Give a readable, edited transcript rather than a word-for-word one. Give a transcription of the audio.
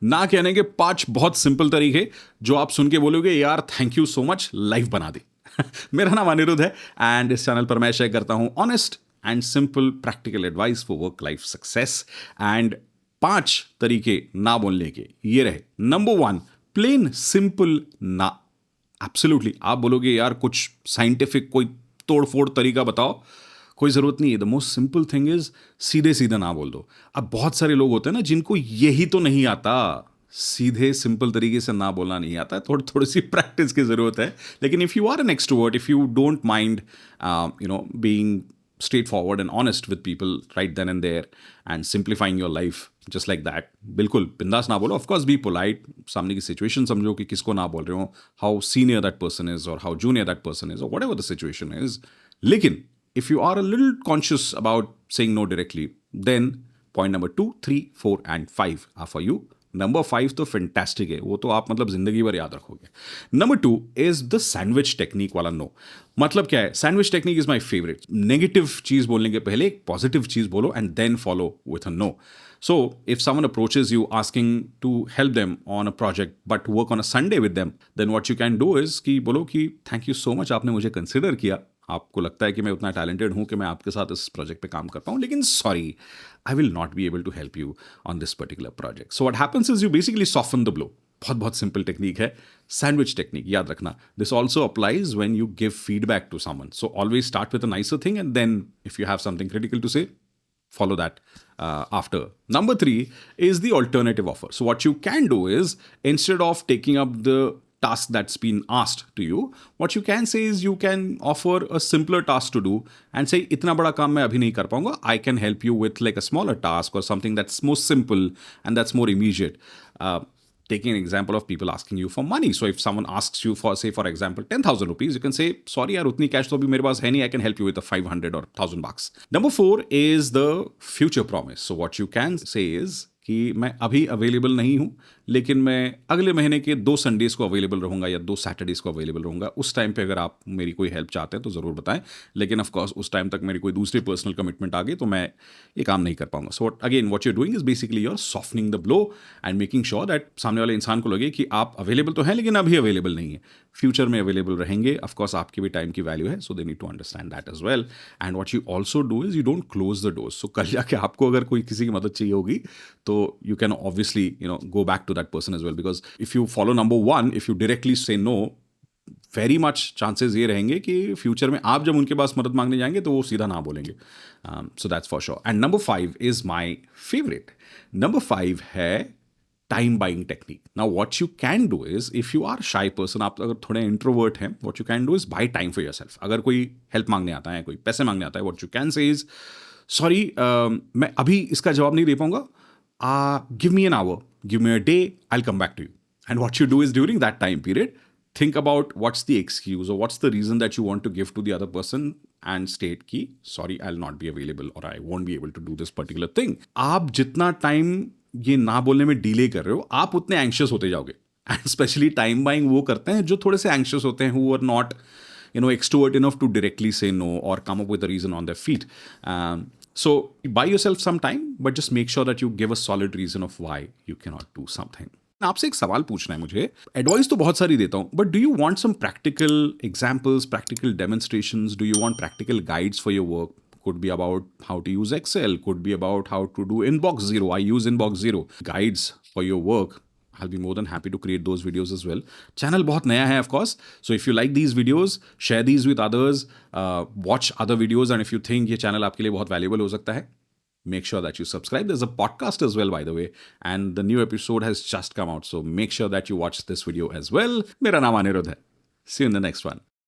ना कहने के 5 बहुत सिंपल तरीके जो आप सुन के बोलोगे यार thank you so much, life बना दी। मेरा नाम अनिरुद्ध है एंड इस चैनल पर मैं शेयर करता हूं honest and simple practical advice for work life success. And 5 तरीके ना बोलने के ये रहे। नंबर 1, प्लेन सिंपल ना। एब्सोल्युटली, आप बोलोगे यार कुछ साइंटिफिक कोई तोड़ फोड़ तरीका बताओ, कोई ज़रूरत नहीं है। The most simple thing is सीधे सीधे ना बोल दो। अब बहुत सारे लोग होते हैं ना जिनको यही तो नहीं आता, सीधे सिंपल तरीके से ना बोलना नहीं आता है, थोड़ी थोड़ी सी प्रैक्टिस की ज़रूरत है। लेकिन if you are an extrovert, if you don't mind being straightforward and honest with people right then and there and simplifying your life just like that, बिल्कुल बिंदास ना बोलो। ऑफ कोर्स बी पोलाइट, सामने की सिचुएशन समझो कि किसको ना बोल रहे हो, how senior that person is और how junior that person is और व्हाटएवर द सिचुएशन इज। लेकिन if you are a little conscious about saying no directly, then point number 2, 3, 4 and 5 are for you. Number 5 तो fantastic है, वो तो आप मतलब जिंदगी भर याद रखोगे। Number 2 is the sandwich technique वाला नो। मतलब क्या है? Sandwich technique is my favourite. Negative चीज बोलने के पहले एक पॉजिटिव चीज बोलो and then follow with a no. So if someone approaches you asking to help them on a project but work on a Sunday with them, then what you can do is कि बोलो कि thank you so much, आपने मुझे consider किया, आपको लगता है कि मैं उतना टैलेंटेड हूँ कि मैं आपके साथ इस प्रोजेक्ट पे काम कर पाऊँ, लेकिन sorry, I will not be able to help you on this particular project. So what happens is you basically soften the blow. बहुत बहुत सिंपल टेक्निक है, सैंडविच टेक्निक, याद रखना। This also applies when you give feedback to someone. So always start with a nicer thing and then if you have something critical to say, follow that after. Number 3 is the alternative offer. So what you can do is, instead of taking up the task that's been asked to you, what you can say is you can offer a simpler task to do and say इतना बड़ा काम मैं अभी नहीं कर पाऊंगा, I can help you with like a smaller task or something that's more simple and that's more immediate. Taking an example of people asking you for money. So if someone asks you for, say for example, 10,000 rupees, you can say, sorry यार उतनी cash तो अभी मेरे पास है नहीं, I can help you with a 500 or 1,000 bucks. Number 4 is the future promise. So what you can say is कि मैं अभी अवेलेबल नहीं हूँ, लेकिन मैं अगले महीने के 2 संडेज को अवेलेबल रहूँगा या 2 सैटरडेज को अवेलेबल रहूँगा। उस टाइम पे अगर आप मेरी कोई हेल्प चाहते हैं तो ज़रूर बताएं, लेकिन ऑफ कोर्स उस टाइम तक मेरी कोई दूसरी पर्सनल कमिटमेंट आ गई तो मैं ये काम नहीं कर पाऊंगा। So again what you doing is basically you are softening the blow and making sure that सामने वाले इंसान को लगे कि आप अवेलेबल तो हैं लेकिन अभी अवेलेबल नहीं है, फ्यूचर में अवेलेबल रहेंगे। ऑफकोर्स आपकी भी टाइम की वैल्यू है, so they need to understand that as well. And what you also do is you don't close the doors. So कल जाके आपको अगर कोई किसी की मदद चाहिए होगी तो you can obviously go back to that person as well, because if you follow number 1, if you directly say no, very much chances ये रहेंगे कि फ्यूचर में आप जब उनके पास मदद मांगने जाएंगे तो वो सीधा ना बोलेंगे। So that's for sure. And number 5 is my favourite. Number 5 है time buying technique. Now what you can do is, if you are shy person, आप अगर थोड़े इंट्रोवर्ट हैं, what you can do is buy time for yourself. अगर कोई help मांगने आता है, कोई पैसे मांगने आता है, what you can say is, sorry मैं अभी इसका जवाब नहीं दे पाऊंगा, give me an hour, give me a day, I'll come back to you. And what you do is during that time period, think about what's the excuse or what's the reason that you want to give to the other person and state ki, sorry, I'll not be available or I won't be able to do this particular thing. आप जितना time ये ना बोलने में delay कर रहे हो, आप उतने एंक्शियस होते जाओगे। एंड स्पेशली टाइम बाइंग वो करते हैं जो थोड़े से एंक्शियस होते हैं, who are not extrovert enough to directly say no or come up with a reason on their feet. So buy yourself some time, but just make sure that you give a solid reason of why you cannot do something. आपसे एक सवाल पूछना है मुझे। Advice तो बहुत सारी देता हूँ, but do you want some practical examples, practical demonstrations? Do you want practical guides for your work? Could be about how to use Excel, could be about how to do Inbox Zero. I use Inbox Zero. Guides for your work. I'll be more than happy to create those videos as well. Channel बहुत नया है, of course. So if you like these videos, share these with others. Watch other videos, and if you think ये channel आपके लिए बहुत valuable हो सकता है, make sure that you subscribe. There's a podcast as well, by the way, and the new episode has just come out. So make sure that you watch this video as well. मेरा नाम अनिरुद्ध है. See you in the next one.